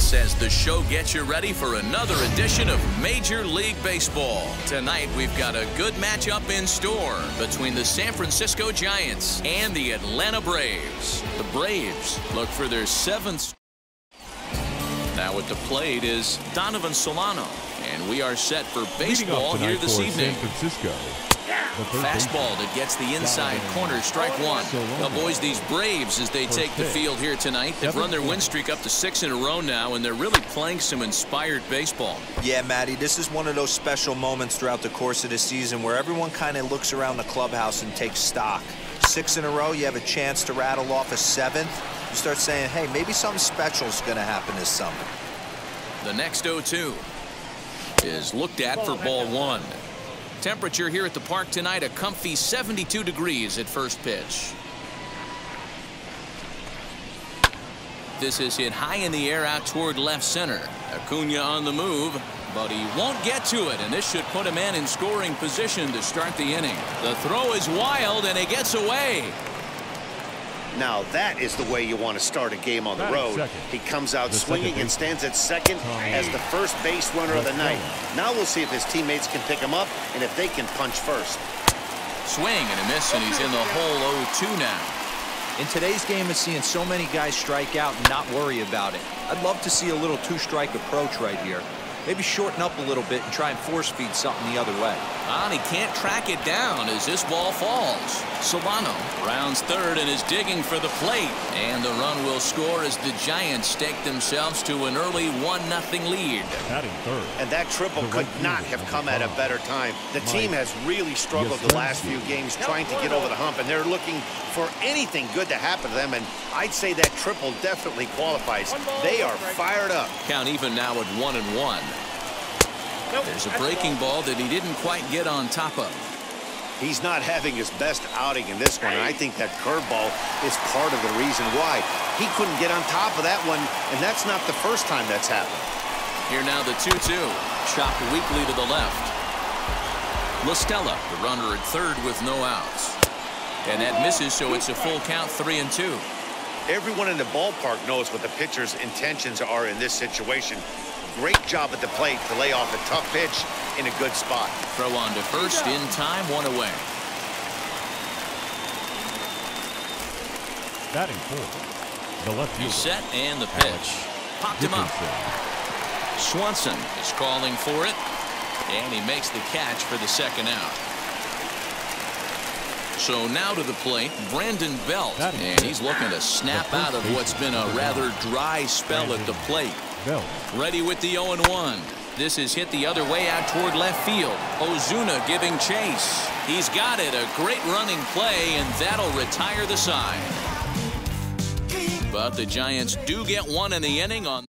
us as the show gets you ready for another edition of Major League Baseball. Tonight, we've got a good matchup in store between the San Francisco Giants and the Atlanta Braves. The Braves look for their 7th. Now at the plate is Donovan Solano, and we are set for baseball here this evening. San Francisco. Fastball that gets the inside corner, strike one. Now, boys, these Braves, as they take the field here tonight, they've run their win streak up to 6 in a row now, and they're really playing some inspired baseball. Yeah, Matty, this is one of those special moments throughout the course of the season where everyone kind of looks around the clubhouse and takes stock. 6 in a row, you have a chance to rattle off a 7th. You start saying, hey, maybe something special is going to happen this summer. The next 0-2 is looked at for ball 1. Temperature here at the park tonight, a comfy 72 degrees at first pitch. This is hit high in the air out toward left center. Acuna on the move, but he won't get to it, and this should put a man in scoring position to start the inning. The throw is wild, and it gets away. Now that is the way you want to start a game on the road. He comes out swinging and stands at second as the first base runner of the night. Now we'll see if his teammates can pick him up and if they can punch first. Swing and a miss, and he's in the hole 0-2 now. In today's game, it's seeing so many guys strike out and not worry about it. I'd love to see a little 2-strike approach right here. Maybe shorten up a little bit and try and force feed something the other way. And he can't track it down as this ball falls. Solano rounds third and is digging for the plate. And the run will score as the Giants stake themselves to an early 1-0 lead. And that triple could not have come at a better time. The team has really struggled the last few games trying to get over the hump, and they're looking for anything good to happen to them, and I'd say that triple definitely qualifies. They are fired up. Count even now at 1-1. There's a breaking ball that he didn't quite get on top of. He's not having his best outing in this one, and I think that curveball is part of the reason why. He couldn't get on top of that one, and that's not the first time that's happened. Here now the 2-2. Chopped weakly to the left. La Stella, the runner at third with no outs. And that misses, so it's a full count, 3-2. Everyone in the ballpark knows what the pitcher's intentions are in this situation. Great job at the plate to lay off a tough pitch in a good spot. Throw on to first in time, 1 away. Batting fourth, the left fielder. He's set and the pitch. Popped him up. Swanson is calling for it, and he makes the catch for the second out. So now to the plate, Brandon Belt, and he's looking to snap out of what's been a rather dry spell at the plate. Ready with the 0-1. This is hit the other way out toward left field. Ozuna giving chase. He's got it. A great running play, and that'll retire the side. But the Giants do get one in the inning on.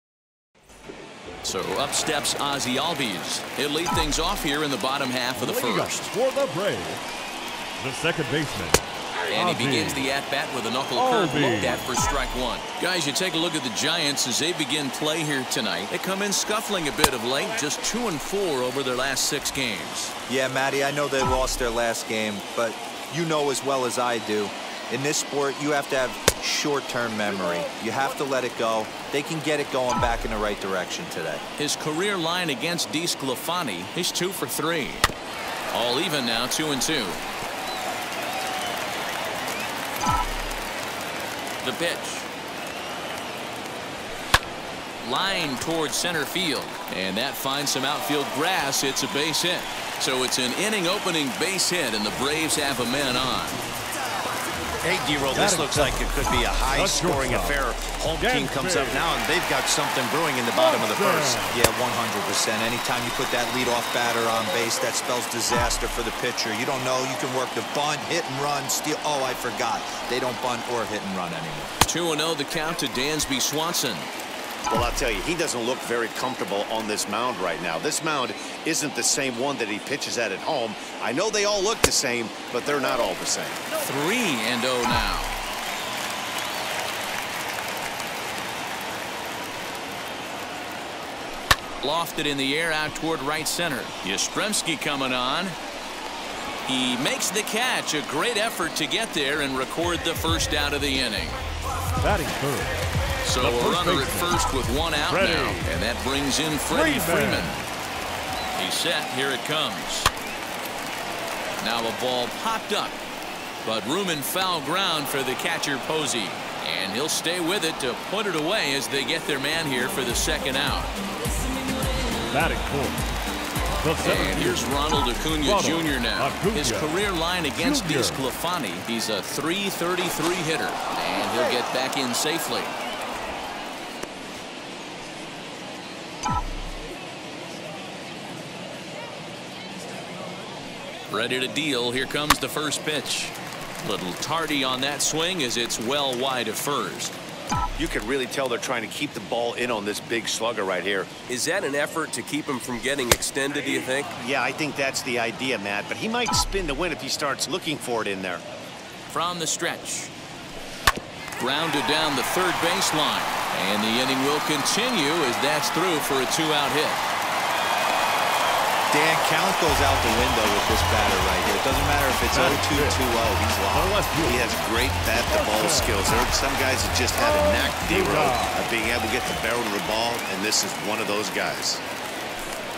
So up steps Ozzie Albies. He'll lead things off here in the bottom half of the first. For the Braves, the second baseman. And he begins the at-bat with a knuckle curve looked at for strike one. Guys, you take a look at the Giants as they begin play here tonight. They come in scuffling a bit of late, just 2-4 over their last 6 games. Yeah, Matty, I know they lost their last game, but you know as well as I do, in this sport, you have to have short-term memory. You have to let it go. They can get it going back in the right direction today. His career line against DeSclafani, he's 2 for 3. All even now, 2-2. The pitch. Line towards center field, and that finds some outfield grass. It's a base hit. So it's an inning-opening base hit, and the Braves have a man on. Hey, D-Roll, this looks like it could be a high-scoring affair. Home team comes up now, and they've got something brewing in the bottom of the first. Yeah, 100%. Anytime you put that leadoff batter on base, that spells disaster for the pitcher. You don't know. You can work the bunt, hit and run, steal. Oh, I forgot. They don't bunt or hit and run anymore. 2-0 the count to Dansby Swanson. Well, I'll tell you, he doesn't look very comfortable on this mound right now. This mound isn't the same one that he pitches at home. I know they all look the same, but they're not all the same. 3-0 now. Lofted in the air out toward right center. Yastrzemski coming on. He makes the catch. A great effort to get there and record the first out of the inning. Batting third, So a runner at first with one out now. And that brings in Freeman. He's set. Here it comes. Now a ball popped up, but room and foul ground for the catcher Posey. And he'll stay with it to put it away as they get their man here for the second out. Batting fourth. And here's Ronald Acuna Jr. now. His career line against DeSclafani, he's a .333 hitter. And he'll get back in safely. Ready to deal. Here comes the first pitch. Little tardy on that swing as it's well wide of first. You can really tell they're trying to keep the ball in on this big slugger right here. Is that an effort to keep him from getting extended, do you think? Yeah, I think that's the idea, Matt. But he might spin to win if he starts looking for it in there. From the stretch. Grounded down the third baseline. And the inning will continue as that's through for a two-out hit. Dan, count goes out the window with this batter right here. It doesn't matter if it's 0-2, 2-0. He's locked. He has great bat-to-ball skills. There are some guys that just have a knack, D-Row, of being able to get the barrel of the ball, and this is one of those guys.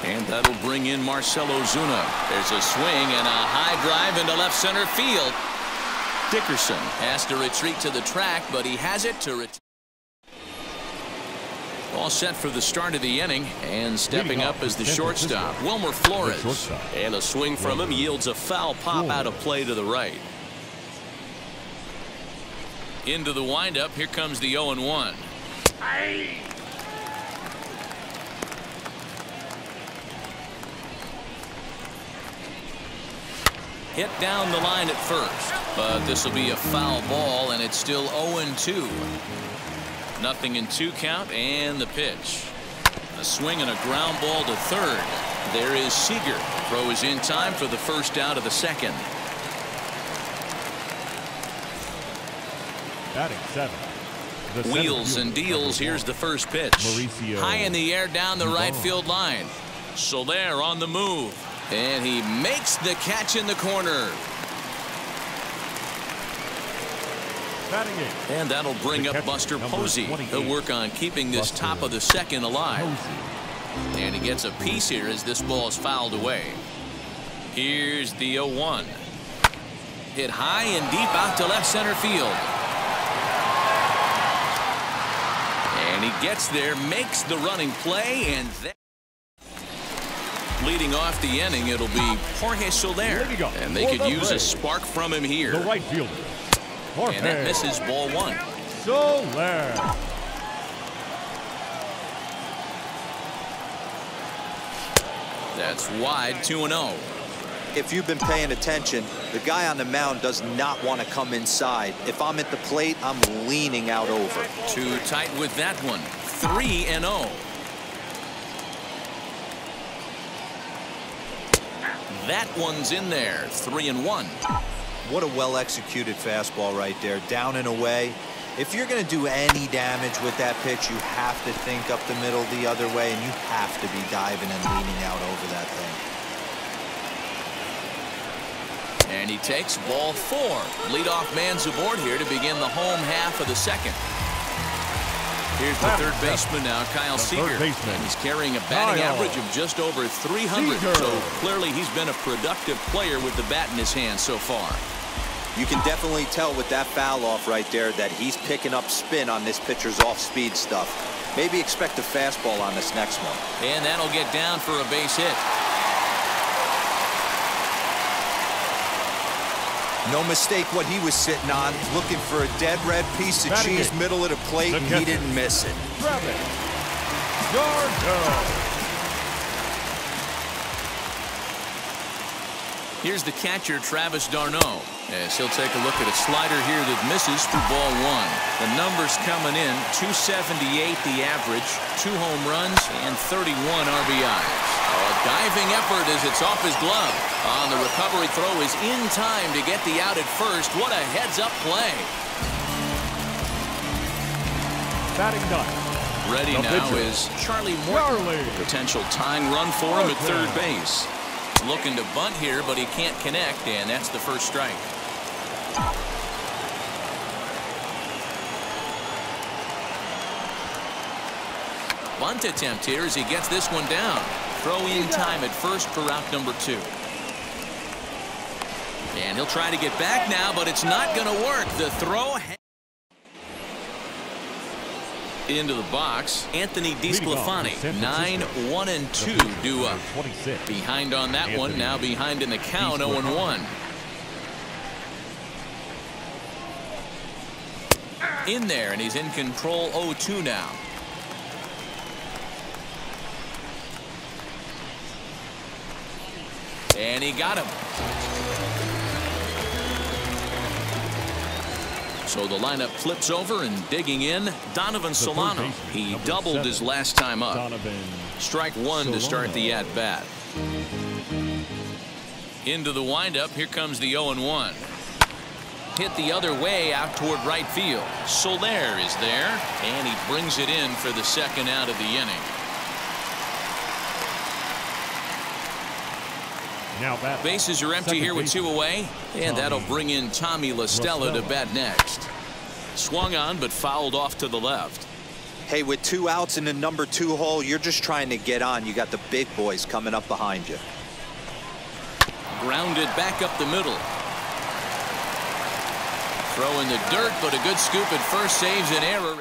And that'll bring in Marcell Ozuna. There's a swing and a high drive into left center field. Dickerson has to retreat to the track, but he has it to return. All set for the start of the inning, and stepping up as the shortstop, Wilmer Flores. And a swing from him yields a foul pop out of play to the right. Into the windup, here comes the 0-1. Hit down the line at first, but this will be a foul ball, and it's still 0-2. Nothing in 2 count, and the pitch. A swing and a ground ball to third. There is Seager. Throw is in time for the first out of the second. Batting seventh. Wheels and deals. Here's the first pitch. High in the air down the right field line. Soler on the move. And he makes the catch in the corner. And that'll bring up Buster Posey. He'll work on keeping this top of the second alive. And he gets a piece here as this ball is fouled away. Here's the 0-1. Hit high and deep out to left center field. And he gets there, makes the running play, and then leading off the inning, it'll be Jorge Soler. And they could use a spark from him here. The right fielder. And that misses ball 1. Soler. That's wide, 2-0. If you've been paying attention, the guy on the mound does not want to come inside. If I'm at the plate, I'm leaning out over. Too tight with that one. 3-0. That one's in there. 3-1. What a well-executed fastball right there, down and away. If you're going to do any damage with that pitch, you have to think up the middle the other way, and you have to be diving and leaning out over that thing. And he takes ball 4. Leadoff man's aboard here to begin the home half of the second. Here's the third baseman now, Kyle Seager. And he's carrying a batting average of just over 300. So clearly he's been a productive player with the bat in his hand so far. You can definitely tell with that foul off right there that he's picking up spin on this pitcher's off-speed stuff. Maybe expect a fastball on this next one. And that'll get down for a base hit. No mistake what he was sitting on, looking for a dead red piece of cheese middle of the plate, and he didn't miss it. Here's the catcher, Travis d'Arnaud, as he'll take a look at a slider here that misses for ball 1. The numbers coming in, 278 the average, 2 home runs, and 31 RBIs. A diving effort as it's off his glove. On the recovery throw is in time to get the out at first. What a heads-up play. Batting 9. Ready now is Charlie Morton. Potential tying run for him at third base. Looking to bunt here, but he can't connect, and that's the first strike. bunt attempt here as he gets this one down. Throw in time at first for out number 2. And he'll try to get back now, but it's not going to work. The throw into the box. Anthony DeSclafani, 9-1-2 due up. Behind on that one, now behind in the count, 0-1. In there, and he's in control, 0-2 now. And he got him. So the lineup flips over, and digging in, Donovan Solano. He doubled his last time up. Strike 1 to start the at-bat. Into the windup, here comes the 0-1. Hit the other way out toward right field. Soler is there, and he brings it in for the second out of the inning. Bases are empty here with 2 away, and that'll bring in Tommy La Stella to bat next. Swung on, but fouled off to the left. Hey, with 2 outs in the number 2 hole, you're just trying to get on. You got the big boys coming up behind you. Grounded back up the middle. Throw in the dirt, but a good scoop at first saves an error.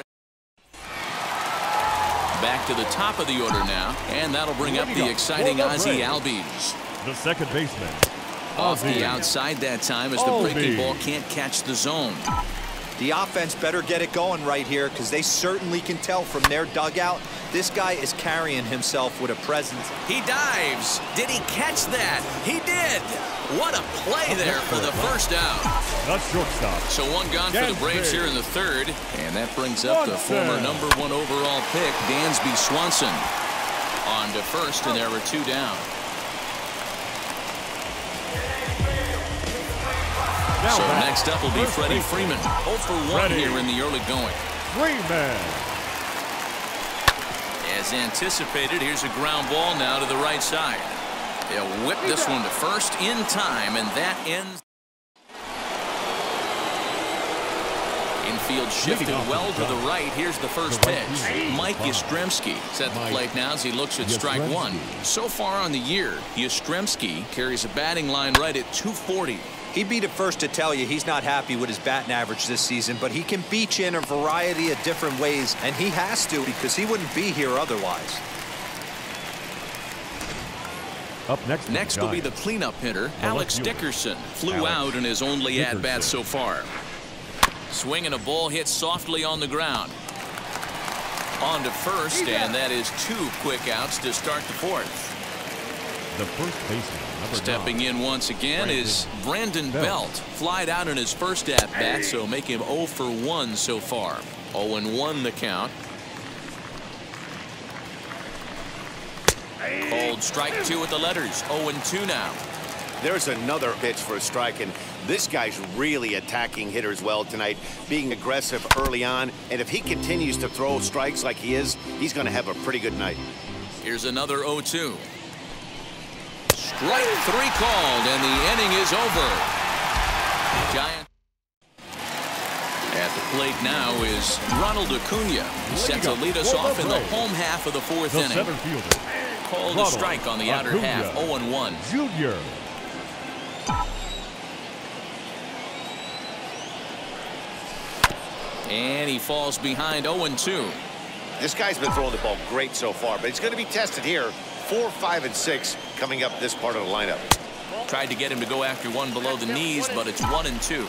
Back to the top of the order now, and that'll bring up the exciting Ozzie Albies. The second baseman. Off the outside that time as the breaking ball can't catch the zone. The offense better get it going right here, because they certainly can tell from their dugout this guy is carrying himself with a presence. He dives. Did he catch that? He did. What a play there for the first out. That's shortstop. So 1 gone for the Braves here in the 3rd, and that brings up the former number 1 overall pick, Dansby Swanson. On to first, and there are 2 down. So next up will be Freddie Freeman. 0 for 1 here in the early going. Freeman. As anticipated, here's a ground ball now to the right side. They'll whip this one to first in time, and that ends. Infield shifted well to the right. Here's the first pitch. Mike Yastrzemski set the plate now as he looks at strike 1. So far on the year, Yastrzemski carries a batting line right at .240. He'd be the first to tell you he's not happy with his batting average this season, but he can beat you in a variety of different ways, and he has to, because he wouldn't be here otherwise. Up next will be the cleanup hitter, Alex Dickerson. Flew out in his only at-bat so far. Swinging a ball hit softly on the ground. On to first, and that is 2 quick outs to start the 4th. The first baseman. Stepping in once again is Brandon Belt. Flied out in his first at-bat, so make him 0 for 1 so far. 0-1 the count. Called strike 2 with the letters. 0-2 now. There's another pitch for a strike, and this guy's really attacking hitters well tonight, being aggressive early on, and if he continues to throw strikes like he is, he's going to have a pretty good night. Here's another 0-2. Strike 3 called, and the inning is over. Giant. At the plate now is Ronald Acuna. Set to lead us off in the home half of the 4th inning. Center fielder. Called a strike on the outer half. 0-1. Junior. And he falls behind 0-2. This guy's been throwing the ball great so far, but he's going to be tested here. 4, 5, and 6 coming up this part of the lineup. Tried to get him to go after one below the knees, but it's 1-2.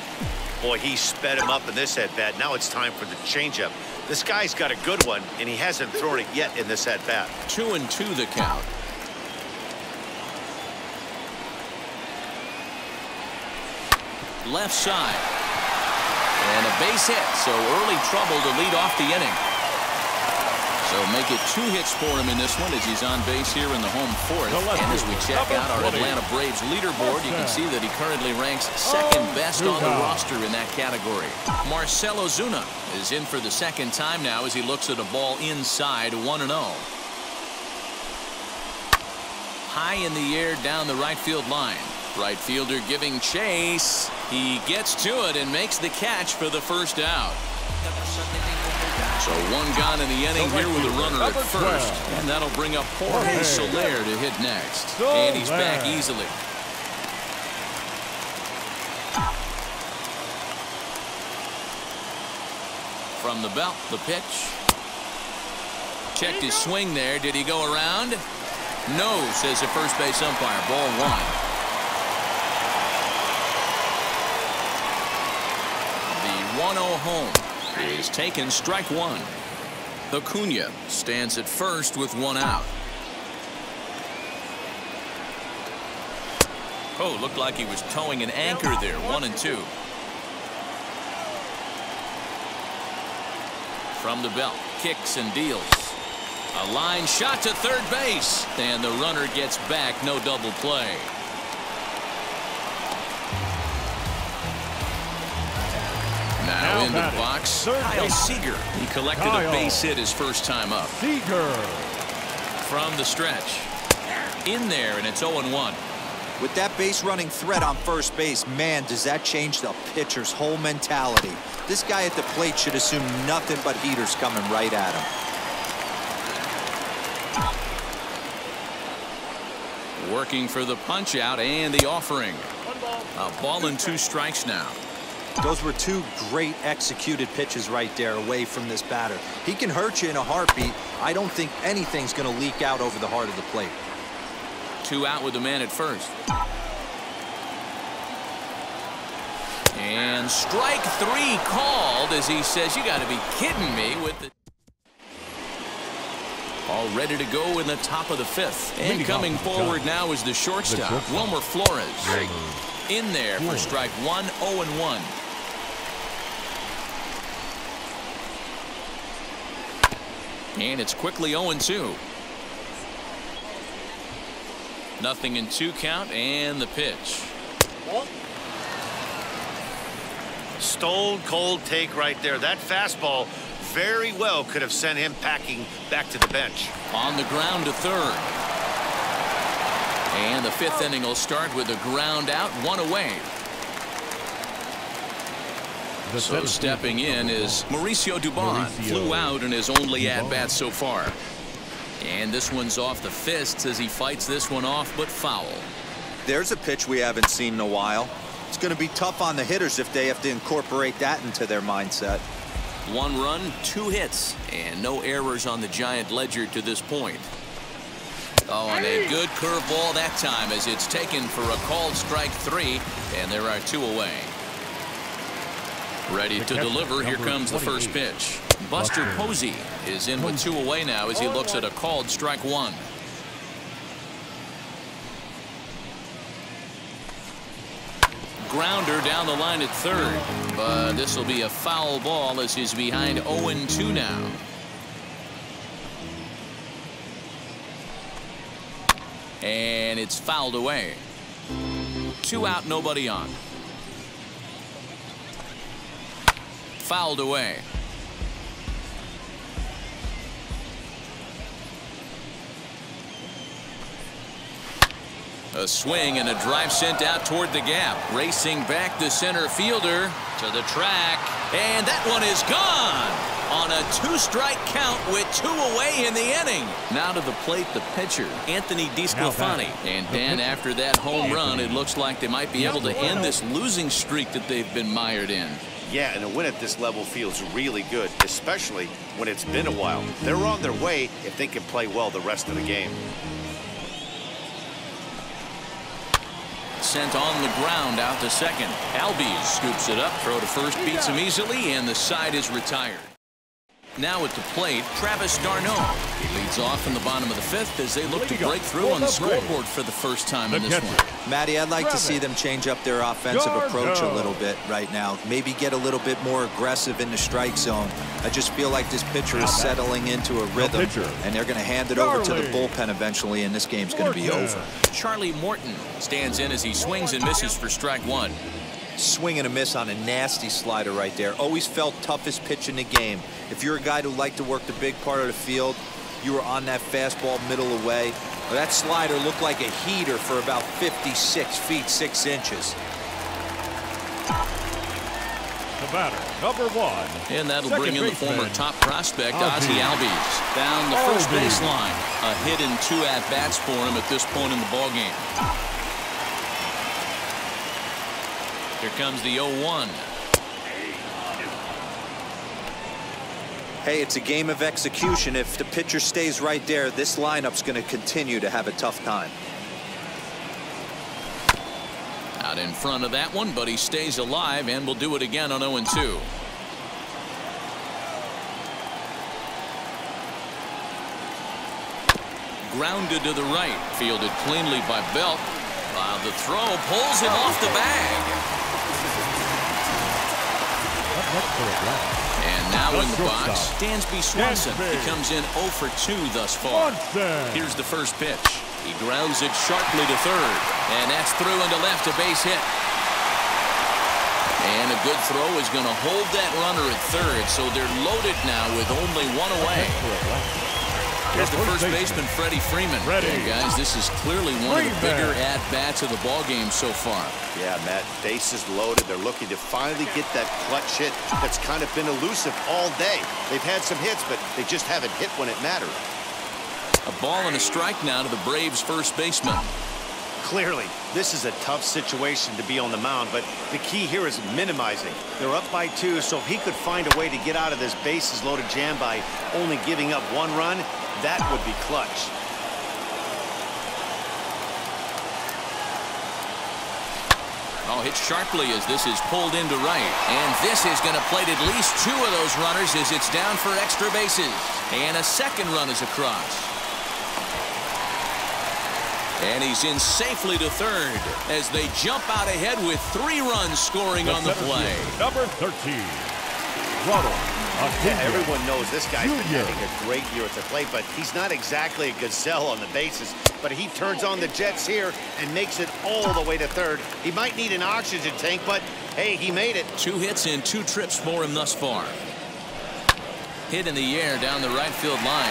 Boy, he sped him up in this at-bat. Now it's time for the changeup. This guy's got a good one, and he hasn't thrown it yet in this at-bat. 2-2 the count. Left side. And a base hit, so early trouble to lead off the inning. So make it 2 hits for him in this one as he's on base here in the home 4th. And as we check out our Atlanta Braves leaderboard, you can see that he currently ranks 2nd best on the roster in that category. Marcell Ozuna is in for the 2nd time now as he looks at a ball inside 1-0. High in the air down the right field line. Right fielder giving chase. He gets to it and makes the catch for the first out. So one gone in the inning here with a runner at first. And that'll bring up Jorge Soler to hit next. And he's back easily. From the belt, the pitch. Checked his swing there. Did he go around? No, says the first base umpire. Ball one. The 1-0 home is taken, strike one. Acuna stands at first with one out. Oh, looked like he was towing an anchor there. 1-2. From the belt, kicks and deals. A line shot to third base, and the runner gets back. No double play. Now in the box, Kyle Seager. He collected a base hit his first time up. Seager. From the stretch. In there, and it's 0-1. With that base running threat on first base, man, does that change the pitcher's whole mentality. This guy at the plate should assume nothing but heaters coming right at him. Working for the punch out and the offering. A ball and 2 strikes now. Those were 2 great executed pitches right there away from this batter. He can hurt you in a heartbeat. I don't think anything's going to leak out over the heart of the plate. 2 out with the man at first. And strike 3 called as he says, you got to be kidding me with the. All ready to go in the top of the 5th. And coming forward now is the shortstop, Wilmer Flores. In there for strike 1, 0-1. And it's quickly 0-2. Nothing in 2 count, and the pitch. Stone cold take right there. That fastball very well could have sent him packing back to the bench. On the ground to third. And the 5th inning will start with a ground out, 1 away. So stepping in is Mauricio Dubon. Flew out in his only at-bat so far. And this one's off the fists as he fights this one off, but foul. There's a pitch we haven't seen in a while. It's going to be tough on the hitters if they have to incorporate that into their mindset. 1 run, 2 hits, and no errors on the Giant ledger to this point. Oh, and a good curveball that time as it's taken for a called strike 3, and there are 2 away. Ready to deliver. Here comes the first pitch. Buster Posey is in with 2 away now as he looks at a called strike 1. Grounder down the line at third, but this will be a foul ball as he's behind 0-2 now. And it's fouled away. 2 out, nobody on. Fouled away. A swing and a drive sent out toward the gap. Racing back the center fielder to the track. And that one is gone on a 2-strike count with 2 away in the inning. Now to the plate, the pitcher, Anthony DeSclafani. And Dan, after that home run, it looks like they might be able to end this losing streak that they've been mired in. Yeah, and a win at this level feels really good, especially when it's been a while. They're on their way if they can play well the rest of the game. Sent on the ground out to second. Albies scoops it up, throw to first, beats him easily, and the side is retired. Now at the plate, Travis d'Arnaud. He leads off in the bottom of the 5th as they look to break through on the scoreboard for the first time in this one. Matty, I'd like to see them change up their offensive approach a little bit right now. Maybe get a little bit more aggressive in the strike zone. I just feel like this pitcher is settling into a rhythm, and they're going to hand it over to the bullpen eventually, and this game's going to be over. Charlie Morton stands in as he swings and misses for strike 1. Swing and a miss on a nasty slider right there. Always felt toughest pitch in the game. If you're a guy who liked to work the big part of the field, you were on that fastball middle away. Well, that slider looked like a heater for about 56 feet 6 inches. batter, number 1. And that'll second bring in the baseman, former top prospect, Ozzie Albies. Down the first baseline. A hit and 2 at-bats for him at this point in the ballgame. Here comes the 0-1. Hey, it's a game of execution. If the pitcher stays right there, this lineup's going to continue to have a tough time. Out in front of that one, but he stays alive and will do it again on 0-2. Grounded to the right, fielded cleanly by Belt. While the throw pulls him off the bag. And now in the box, Dansby Swanson. He comes in 0 for 2 thus far. Here's the first pitch. He grounds it sharply to third. And that's through into left, a base hit. And a good throw is going to hold that runner at third. So they're loaded now with only 1 away. Here's the first baseman, Freeman. Hey guys, this is clearly one of the bigger at-bats of the ballgame so far. Yeah, Matt, bases loaded. They're looking to finally get that clutch hit that's kind of been elusive all day. They've had some hits, but they just haven't hit when it mattered. A ball and a strike now to the Braves' first baseman. Clearly, this is a tough situation to be on the mound, but the key here is minimizing. They're up by 2, so if he could find a way to get out of this bases-loaded jam by only giving up 1 run, that would be clutch. Oh, hit sharply as this is pulled into right. And this is going to plate at least 2 of those runners as it's down for extra bases. And a second run is across. And he's in safely to third as they jump out ahead with 3 runs scoring on the play. Number 13, Ronald. Yeah, everyone knows this guy's been having a great year at the plate, but he's not exactly a gazelle on the bases. But he turns on the Jets here and makes it all the way to third. He might need an oxygen tank, but hey, he made it. 2 hits and 2 trips for him thus far. Hit in the air down the right field line.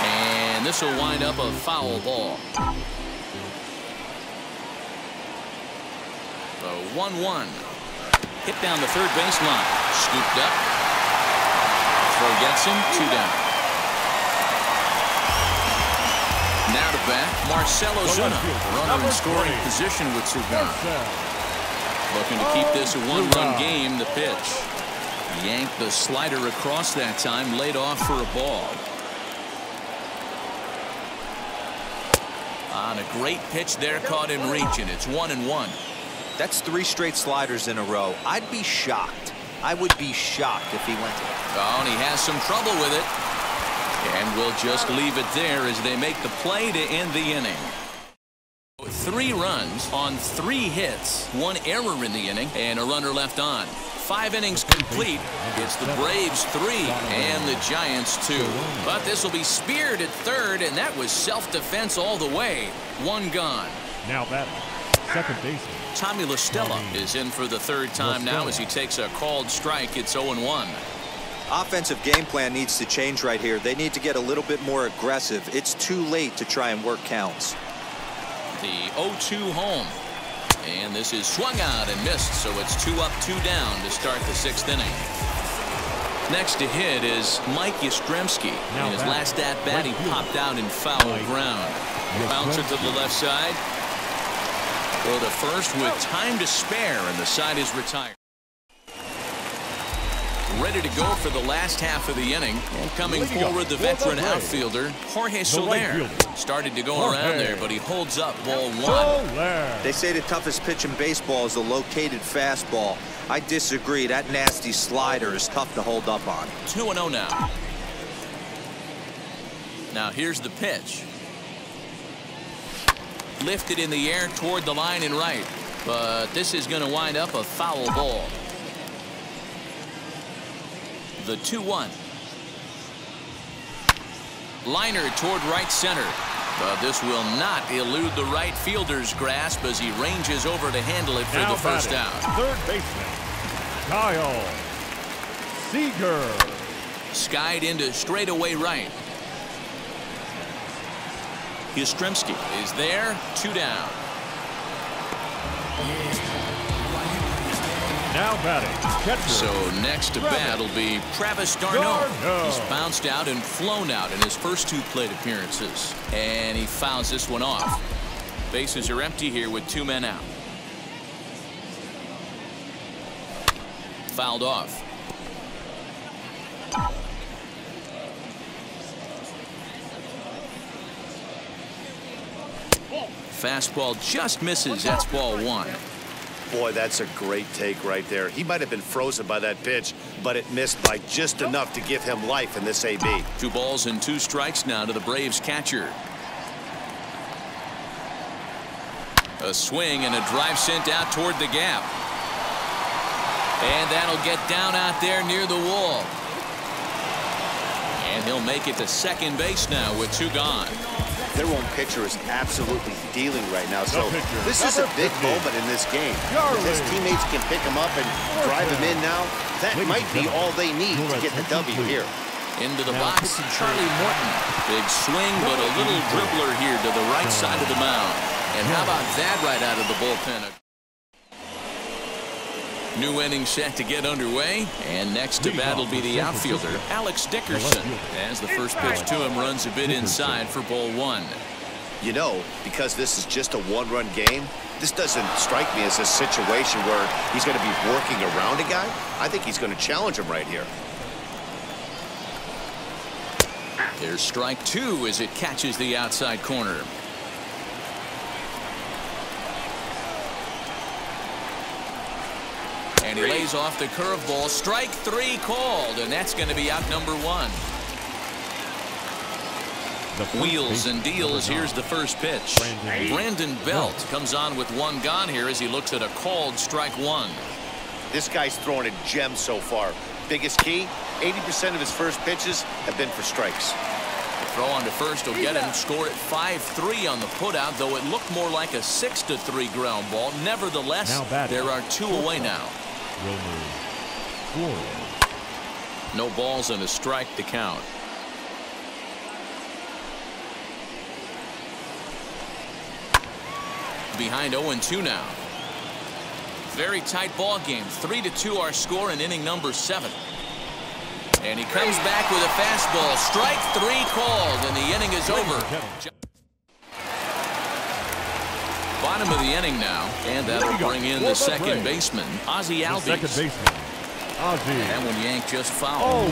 And this will wind up a foul ball. The 1-1. Hit down the third baseline. Scooped up. Throw gets him. 2 down. Now to bat, Marcell Ozuna. Runner in scoring position with Cigar. Looking to keep this a 1-run game. The pitch. Yanked the slider across that time. Laid off for a ball. On a great pitch there, caught him reaching. It's 1-1. That's 3 straight sliders in a row. I'd be shocked. I would be shocked if he went to it. Oh, and he has some trouble with it. And we'll just leave it there as they make the play to end the inning. 3 runs on 3 hits, 1 error in the inning, and a runner left on. 5 innings complete. It's the Braves 3 and the Giants 2. But this will be speared at third, and that was self-defense all the way. 1 gone. Now batting, second baseman. Tommy La Stella is in for the 3rd time now as he takes a called strike. It's 0-1. Offensive game plan needs to change right here. They need to get a little bit more aggressive. It's too late to try and work counts. The 0-2 home. And this is swung out and missed, so it's 2 up, 2 down to start the 6th inning. Next to hit is Mike Yastrzemski. In his last at-bat, he popped out in foul ground. Bouncer to the left side. Go to first with time to spare, and the side is retired. Ready to go for the last half of the inning. And coming forward, the veteran outfielder, Jorge Soler. Started to go around there, but he holds up ball 1. They say the toughest pitch in baseball is a located fastball. I disagree. That nasty slider is tough to hold up on. 2-0 now. Now here's the pitch. Lifted in the air toward the line and right. But this is going to wind up a foul ball. The 2-1. Liner toward right center. But this will not elude the right fielder's grasp as he ranges over to handle it for the first out. Third baseman, Kyle Seager. Skied into straightaway right. Yastrzemski is there, 2 down. Now batting, catcher. So next to bat will be Travis d'Arnaud. He's bounced out and flown out in his first 2 plate appearances. And he fouls this one off. Bases are empty here with 2 men out. Fouled off. Fastball just misses. That's ball 1. Boy, that's a great take right there. He might have been frozen by that pitch, but it missed by just enough to give him life in this AB. 2 balls and 2 strikes now to the Braves catcher. A swing and a drive sent out toward the gap. And that'll get down out there near the wall. And he'll make it to second base now with 2 gone. Their own pitcher is absolutely dealing right now, so this is a big moment in this game. If his teammates can pick him up and drive him in now, that might be all they need to get the W here. Into the box, Charlie Morton. Big swing, but a little dribbler here to the right side of the mound. And how about that right out of the bullpen? New inning set to get underway, and next to bat will be the outfielder, Alex Dickerson, as the first pitch to him runs a bit inside for ball 1. You know, because this is just a 1-run game, this doesn't strike me as a situation where he's going to be working around a guy. I think he's going to challenge him right here. There's strike 2 as it catches the outside corner. And he lays off the curveball. Strike 3 called, and that's going to be out number 1. Wheels and deals. Here's the first pitch. Brandon Belt comes on with 1 gone here as he looks at a called strike 1. This guy's throwing a gem so far. Biggest key, 80% of his first pitches have been for strikes. The throw on to first will get him scored at 5-3 on the putout, though it looked more like a 6-3 ground ball. Nevertheless, there are 2 away now. No balls and a strike to count. Behind 0-2 now. Very tight ball game. 3-2 our score in inning number 7. And he comes back with a fastball. Strike 3 called, and the inning is over. Bottom of the inning now, and that'll bring in the second baseman, Ozzie Albies. That one yanked just foul.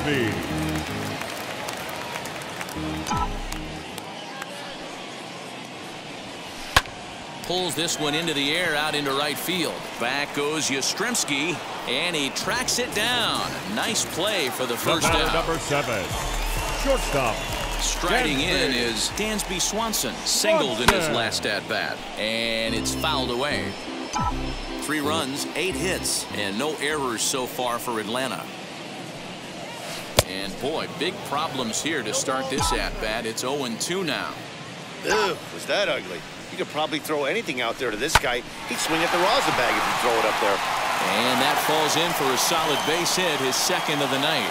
Pulls this one into the air out into right field. Back goes Yastrzemski, and he tracks it down. Nice play for the first out. Number 7, shortstop. Striding in is Dansby Swanson, singled in his last at-bat, and it's fouled away. 3 runs, 8 hits, and no errors so far for Atlanta. And boy, big problems here to start this at-bat. It's 0-2 now. Ugh, was that ugly? You could probably throw anything out there to this guy. He'd swing at the rosin bag if you throw it up there. And that falls in for a solid base hit, his second of the night.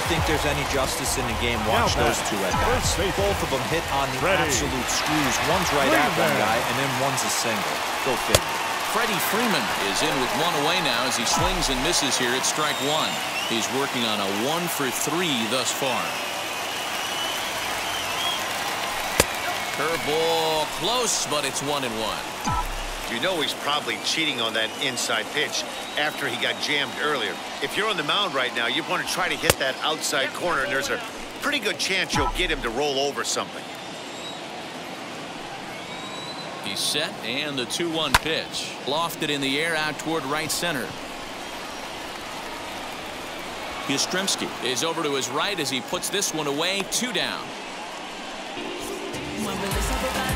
Think there's any justice in the game, watch those 2 at bats. Both of them hit on the absolute screws. One's right at one guy, and then one's a single. Go figure. Freddie Freeman is in with 1 away now as he swings and misses here at strike 1. He's working on a 1-for-3 thus far. Curveball close, but it's 1-1. You know he's probably cheating on that inside pitch after he got jammed earlier. If you're on the mound right now, you want to try to hit that outside corner, and there's a pretty good chance you'll get him to roll over something. He's set, and the 2-1 pitch. Lofted in the air out toward right center. Yastrzemski is over to his right as he puts this one away. 2 down.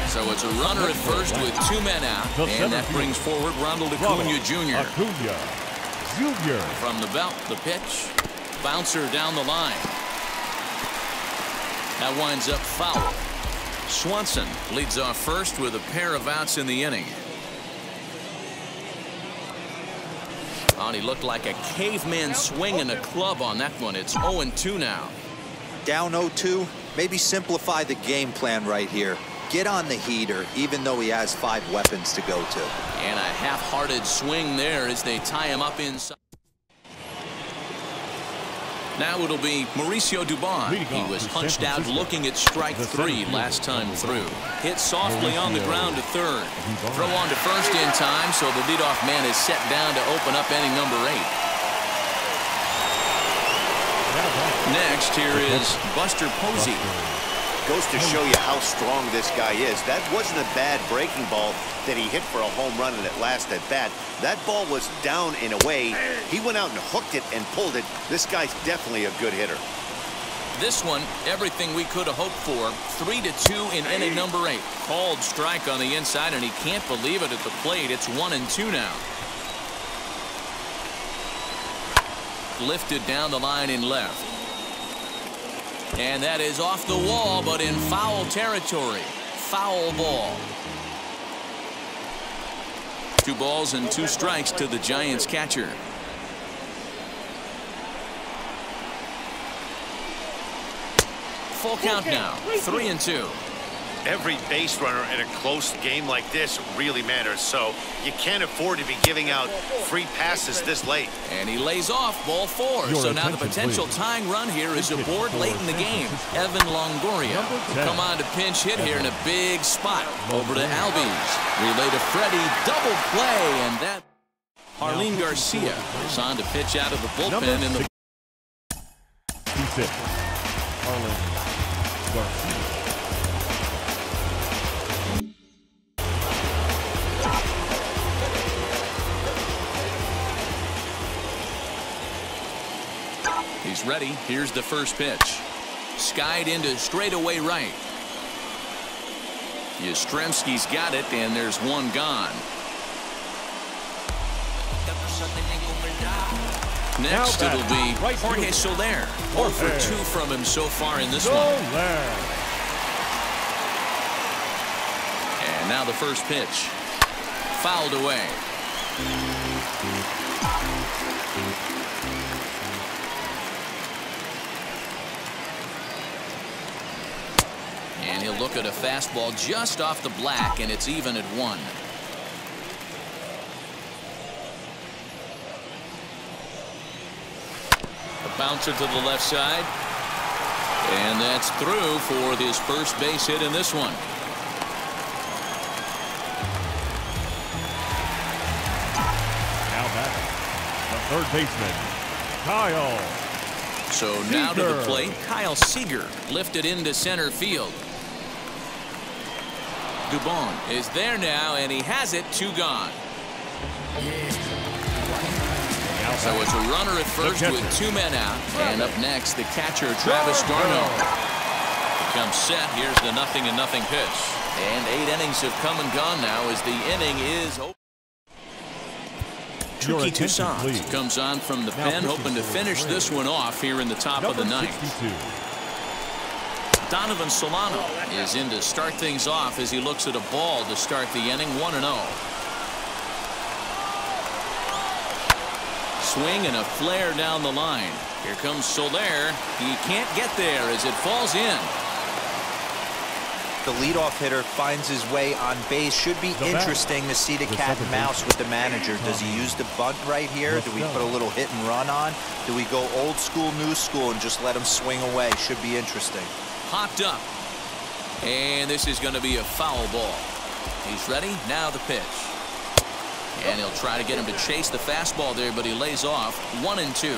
So it's a runner at first with 2 men out, and that brings forward Ronald Acuna Jr. From the belt, the pitch. Bouncer down the line. That winds up foul. Swanson leads off first with a pair of outs in the inning. Oh, he looked like a caveman swinging a club on that one. It's 0-2 now. Down 0-2. Maybe simplify the game plan right here. get on the heater, even though he has 5 weapons to go to. And a half-hearted swing there as they tie him up inside. Now it'll be Mauricio Dubon. He was hunched out looking at strike 3 last time through. Hit softly on the ground to third. Throw on to first in time, so the leadoff man is set down to open up inning number 8. Next, here is Buster Posey. Goes to show you how strong this guy is. That wasn't a bad breaking ball that he hit for a home run in that last at bat. That ball was down and away. He went out and hooked it and pulled it. This guy's definitely a good hitter. This one, everything we could have hoped for. 3-2 in inning number 8. Called strike on the inside, and he can't believe it at the plate. It's 1-2 now. Lifted down the line in left. And that is off the wall, but in foul territory. Foul ball. 2 balls and 2 strikes to the Giants catcher. Full count now. 3-2. Every base runner in a close game like this really matters, so you can't afford to be giving out free passes this late. And he lays off ball 4. So now the potential tying run here is aboard late in the game. Evan Longoria will come on to pinch hit here in a big spot. Over to Albies. Relay to Freddie. Double play. And that Harleen Garcia is on to pitch out of the bullpen in the. Harleen Garcia. He's ready. Here's the first pitch. Skied into straightaway right. Yastrzemski's got it, and there's one gone. Next, it'll be Jorge Soler. 0 for 2 from him so far in this one. And now the first pitch. Fouled away. And he'll look at a fastball just off the black, and it's even at 1. A bouncer to the left side. And that's through for his first base hit in this one. Now batting, the third baseman, Kyle. So now to the plate, Kyle Seager lifted into center field. Dubon is there now, and he has it. 2 gone. So it's a runner at first with 2 men out. And up next, the catcher, Travis d'Arnaud. Becomes set. Here's the 0-0 pitch. And 8 innings have come and gone now as the inning is over. Tricky Toussaint comes on from the pen, hoping to finish this one off here in the top of the 9th. Donovan Solano is in to start things off as he looks at a ball to start the inning. 1-0. Swing and a flare down the line. Here comes Soler. He can't get there as it falls in. The leadoff hitter finds his way on base. Should be interesting to see the cat and mouse with the manager. Does he use the bunt right here? Do we put a little hit and run on? Do we go old school, new school, and just let him swing away? Should be interesting. Hopped up. And this is going to be a foul ball. He's ready. Now the pitch. And he'll try to get him to chase the fastball there, but he lays off. 1-2.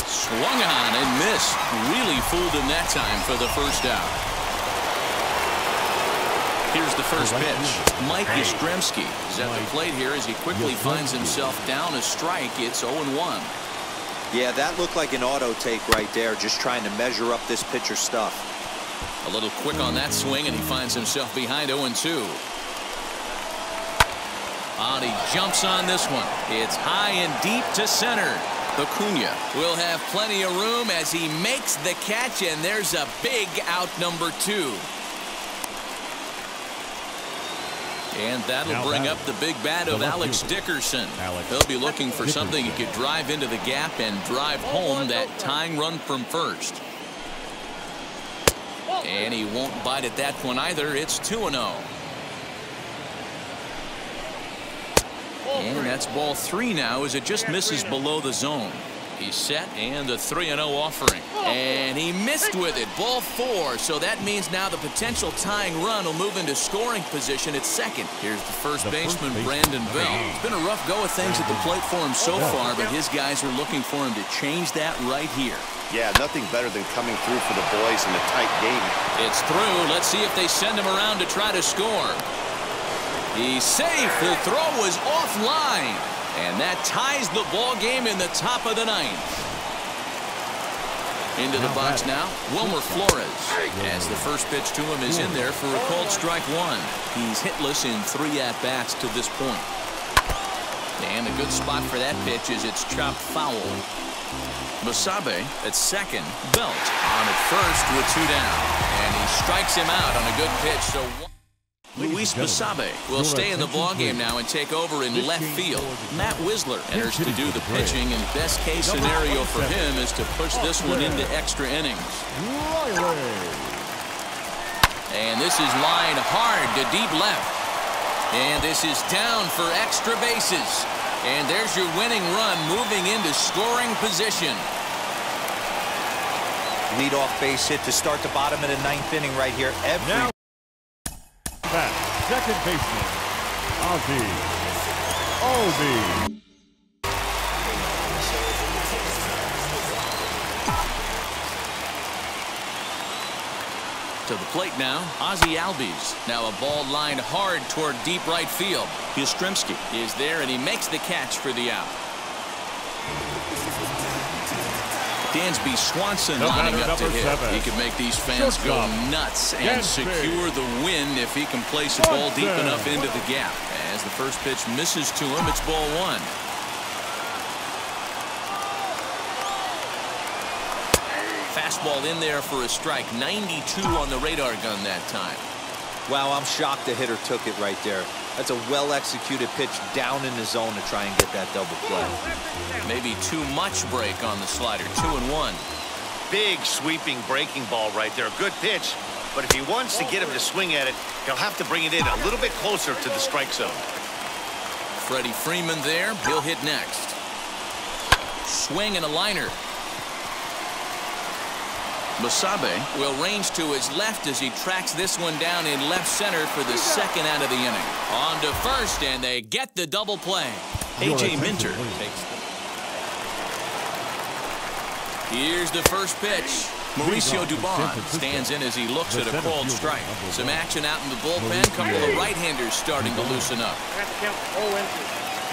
Swung on and missed. Really fooled him that time for the first out. Here's the first pitch. Mike Yastrzemski is at the plate here as he quickly finds himself down a strike. It's 0-1. Yeah, that looked like an auto take right there, just trying to measure up this pitcher stuff. A little quick on that swing, and he finds himself behind 0-2. And he jumps on this one. It's high and deep to center. Acuna will have plenty of room as he makes the catch, and there's a big out number 2. And that'll bring up the big bat of Alex Dickerson. He'll be looking for something he could drive into the gap and drive home that tying run from first. And he won't bite at that one either. It's 2-0. And that's ball 3 now as it just misses below the zone. He's set and the 3-0 offering. And he missed with it. Ball 4. So that means now the potential tying run will move into scoring position at second. Here's the first baseman, Brandon Bell. It's been a rough go of things at the plate for him so far, but his guys are looking for him to change that right here. Yeah, nothing better than coming through for the boys in a tight game. It's through. Let's see if they send him around to try to score. He's safe. The throw was offline. And that ties the ball game in the top of the 9th. Into the box now, Wilmer Flores. As the first pitch to him is in there for a called strike 1. He's hitless in 3 at-bats to this point. And a good spot for that pitch is it's chopped foul. Basabe at second. Belt on at first with 2 down. And he strikes him out on a good pitch. So Luis Basabe will stay in the ballgame now and take over in left field. Matt Wisler enters to do the pitching, and best case scenario for him is to push this one into extra innings. And this is lined hard to deep left. And this is down for extra bases. And there's your winning run moving into scoring position. Leadoff base hit to start the bottom of the 9th inning right here. Second baseman, Ozzie Albies. To the plate now, Ozzie Albies. Now a ball lined hard toward deep right field. Yastrzemski is there, and he makes the catch for the out. Dansby Swanson lining up to hit. 7. He could make these fans go nuts and secure the win if he can place a ball deep enough into the gap. As the first pitch misses to him, it's ball 1. Fastball in there for a strike. 92 on the radar gun that time. Wow, I'm shocked the hitter took it right there. That's a well-executed pitch down in the zone to try and get that double play. Maybe too much break on the slider. 2-1. Big sweeping breaking ball right there. Good pitch. But if he wants to get him to swing at it, he'll have to bring it in a little bit closer to the strike zone. Freddie Freeman there. He'll hit next. Swing and a liner. Basabe will range to his left as he tracks this one down in left center for the second out of the inning. On to first, and they get the double play. A.J. Minter takes the... Here's the first pitch. Mauricio Dubon stands in as he looks at a called strike. Some action out in the bullpen. Couple of right-handers starting to loosen up.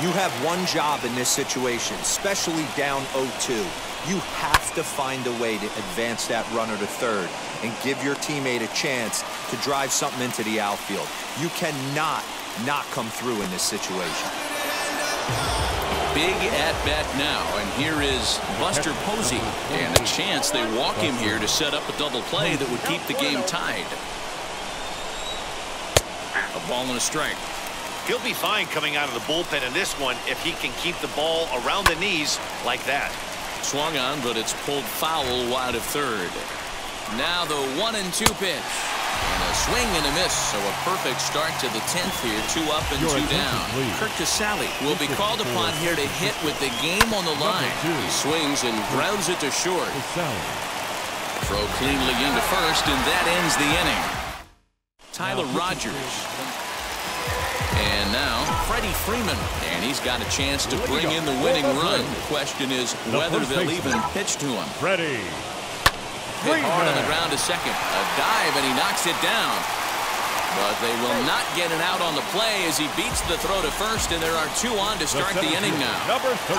You have one job in this situation, especially down 0-2. You have to find a way to advance that runner to third and give your teammate a chance to drive something into the outfield. You cannot not come through in this situation. Big at-bat now, and here is Buster Posey. And a chance they walk him here to set up a double play that would keep the game tied. A ball and a strike. He'll be fine coming out of the bullpen in this one if he can keep the ball around the knees like that. Swung on, but it's pulled foul wide of third. Now the 1-2 pitch. And a swing and a miss, so a perfect start to the 10th here. 2 up and 2 down. Kirk Casale will be called upon here to hit with the game on the line. He swings and grounds it to short. Throw cleanly into first, and that ends the inning. Tyler Rogers. And now Freddie Freeman, and he's got a chance to bring in the winning run. The question is whether they'll even pitch to him. Freddie Hit hard on the ground to second. A dive, and he knocks it down. But they will not get it out on the play as he beats the throw to first, and there are 2 on to start the inning now. Number 13,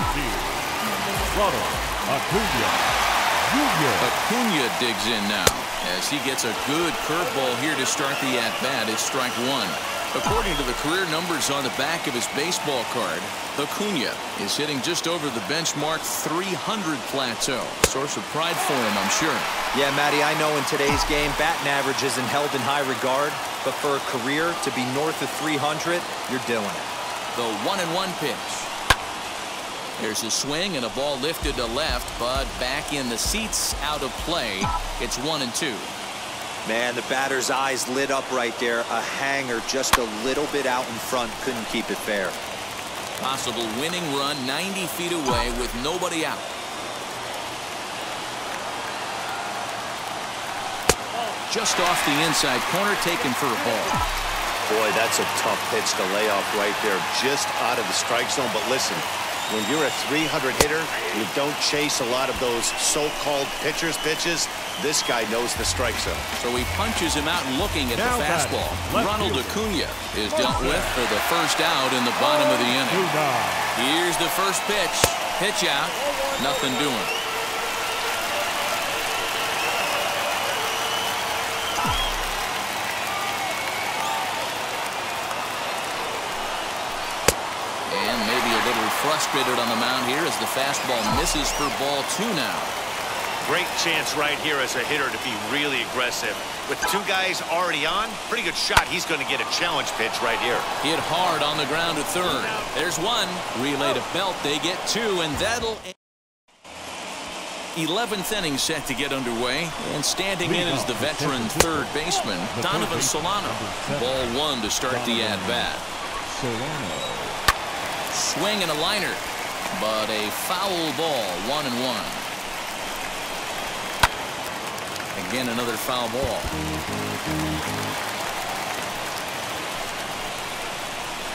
Acuna Jr. Acuna digs in now as he gets a good curveball here to start the at-bat. It's strike 1. According to the career numbers on the back of his baseball card, Acuna is hitting just over the benchmark 300 plateau. Source of pride for him, I'm sure. Yeah, Matty, I know in today's game, batting average isn't held in high regard, but for a career to be north of 300, you're doing it. The 1-1 pitch. There's a swing and a ball lifted to left, but back in the seats, out of play. It's 1-2. Man, the batter's eyes lit up right there. A hanger just a little bit out in front. Couldn't keep it fair. Possible winning run 90 feet away with nobody out. Just off the inside corner, taken for a ball. Boy, that's a tough pitch to lay off right there, just out of the strike zone. But listen, when you're a 300 hitter, you don't chase a lot of those so-called pitcher's pitches. This guy knows the strike zone. So he punches him out looking at the fastball. Ronald Acuna is dealt with for the first out in the bottom of the inning. Here's the first pitch. Pitch out. Nothing doing. Frustrated on the mound here as the fastball misses for ball 2 now. Great chance right here as a hitter to be really aggressive. With 2 guys already on, pretty good shot. He's going to get a challenge pitch right here. Hit hard on the ground to third. There's 1. Relay to Belt. They get 2, and that'll... 11th inning set to get underway, and standing in is the veteran third baseman, Donovan Solano. Ball 1 to start the at-bat. Swing and a liner, but a foul ball, 1-1. Again, another foul ball.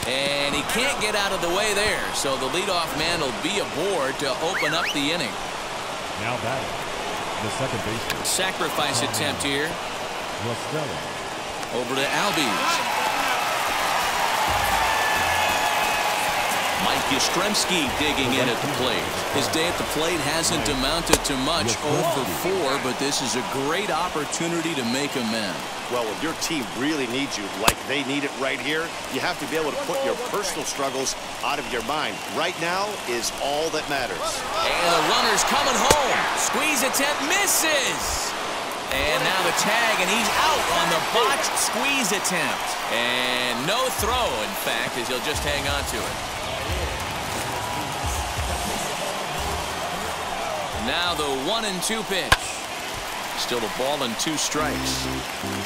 And he can't get out of the way there, so the leadoff man will be aboard to open up the inning. Now batting, the second baseman. Sacrifice attempt here. Over to Albies. Mike Yastrzemski digging in at the plate. His day at the plate hasn't amounted to much, 0 for 4, but this is a great opportunity to make amends. Well, when your team really needs you, like they need it right here, you have to be able to put your personal struggles out of your mind. Right now is all that matters. And the runner's coming home. Squeeze attempt misses. And now the tag, and he's out on the botched squeeze attempt. And no throw, in fact, as he'll just hang on to it. Now the 1-2 pitch. Still a ball and 2 strikes.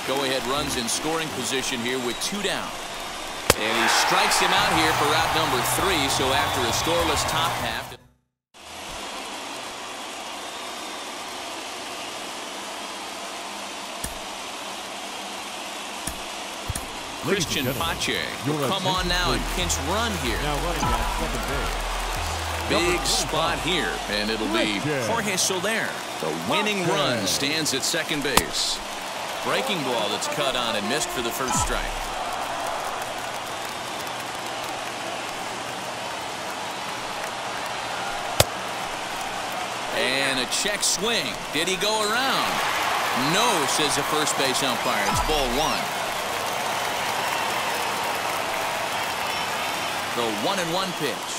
Go-ahead runs in scoring position here with 2 down. And he strikes him out here for out number 3, so after a scoreless top half. Christian Pache will come on now and pinch run here. Now running at second base. Big spot here, and it'll be Jorge Soler. The winning run stands at second base. Breaking ball that's cut on and missed for the first strike. And a check swing. Did he go around? No, says the first base umpire. It's ball 1. The 1-1 pitch.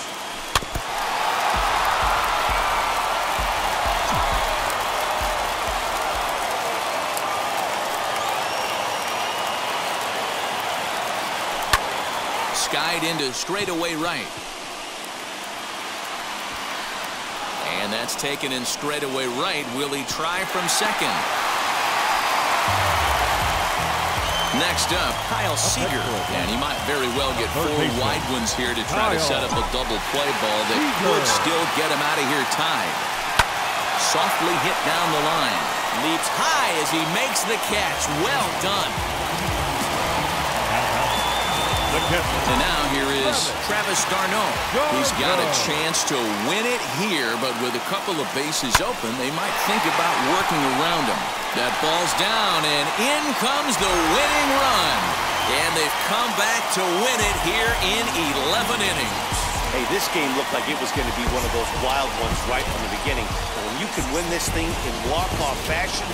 Skied into straightaway right. And that's taken in straightaway right. Will he try from second? Next up, Kyle Seager. And he might very well get 4 wide ones here to try to set up a double play ball that could still get him out of here tied. Softly hit down the line. Leaps high as he makes the catch. Well done. And now here is Travis d'Arnaud. He's got a chance to win it here, but with a couple of bases open, they might think about working around him. That ball's down, and in comes the winning run. And they've come back to win it here in 11 innings. Hey, this game looked like it was going to be one of those wild ones right from the beginning. But when you can win this thing in walk-off fashion,